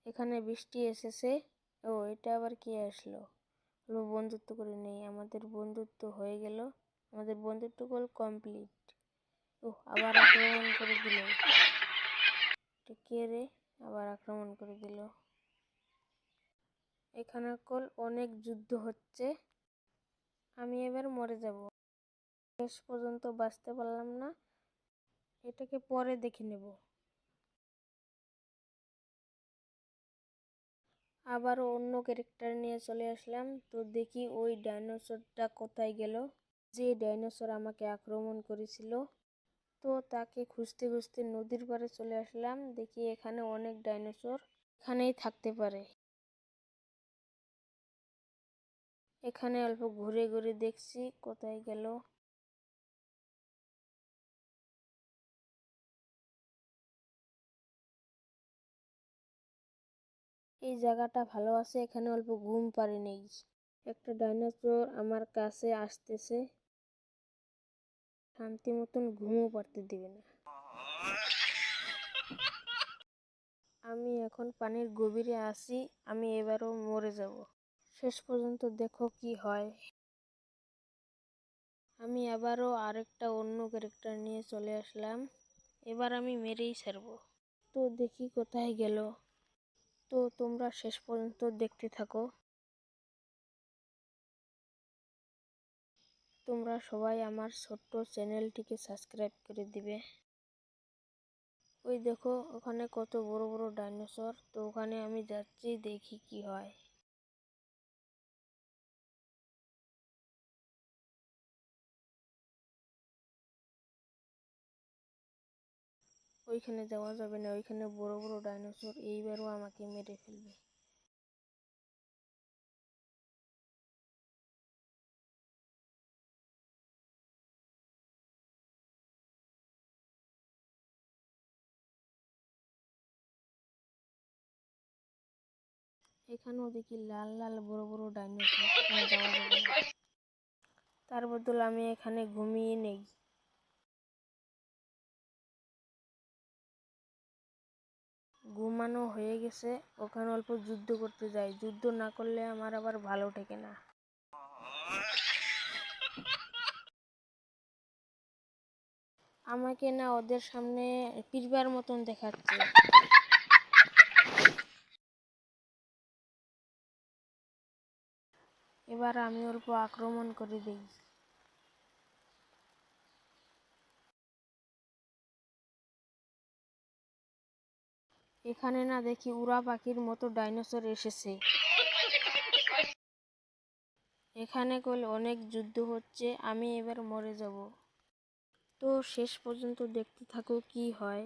এখানে বৃষ্টি এসেছে। ও এটা আবার কে আসলো? বন্ধুত্ব করে নেই, আমাদের বন্ধুত্ব হয়ে গেল। আমাদের বন্ধুত্ব কল কমপ্লিট। আবার আক্রমণ করে দিল। কে রে? আবার আক্রমণ করে দিল। এখানে কল অনেক যুদ্ধ হচ্ছে। আমি এবার মরে যাব। শেষ পর্যন্ত বাঁচতে পারলাম না। এটাকে পরে দেখে নেব। আবারও অন্য ক্যারেক্টার নিয়ে চলে আসলাম। তো দেখি ওই ডাইনোসরটা কোথায় গেল, যে ডাইনোসর আমাকে আক্রমণ করেছিল। তো তাকে খুঁজতে খুঁজতে নদীর পাড়ে চলে আসলাম। দেখি এখানে অনেক ডাইনোসর এখানেই থাকতে পারে। এখানে অল্প ঘুরে ঘুরে দেখছি কোথায় গেল। এই জায়গাটা ভালো আছে, এখানে অল্প ঘুম পাড়ি নেই। একটা ডাইনোসর আমার কাছে আসতেছে, শান্তি মতন ঘুমও পাড়তে দিবে না। আমি এখন পানির গভীরে আছি। আমি এবারও মরে যাব। শেষ পর্যন্ত দেখো কি হয়। আমি আবারও আরেকটা অন্য ক্যারেক্টার নিয়ে চলে আসলাম। এবার আমি মেরেই ছাড়বো। তো দেখি কোথায় গেল। তো তোমরা শেষ পর্যন্ত দেখতে থাকো। তোমরা সবাই আমার ছোট্ট চ্যানেলটিকে সাবস্ক্রাইব করে দিবে। ওই দেখো ওখানে কত বড় বড় ডাইনোসর। তো ওখানে আমি যাচ্ছি, দেখি কি হয়। ওইখানে যাওয়া যাবে না, ওইখানে বড় বড় ডাইনোসর এইবারও আমাকে মেরে ফেলবে। এখানেও দেখি লাল লাল বড় বড় ডাইনোসর, এখানে যাওয়া যাবে না। তার বদল আমি এখানে ঘুমিয়ে নেই। ঘুমানো হয়ে গেছে। ওখানে অল্প যুদ্ধ করতে যাই, যুদ্ধ না করলে আমার আবার ভালো ঠেকে না। আমাকে না ওদের সামনে পিরবার মতন দেখাচ্ছে। এবার আমি অল্প আক্রমণ করে দিই। এখানে না দেখি উড়া পাখির মতো ডাইনোসর এসেছে। এখানে কল অনেক যুদ্ধ হচ্ছে, আমি এবার মরে যাব। তো শেষ পর্যন্ত দেখতে থাকো কি হয়।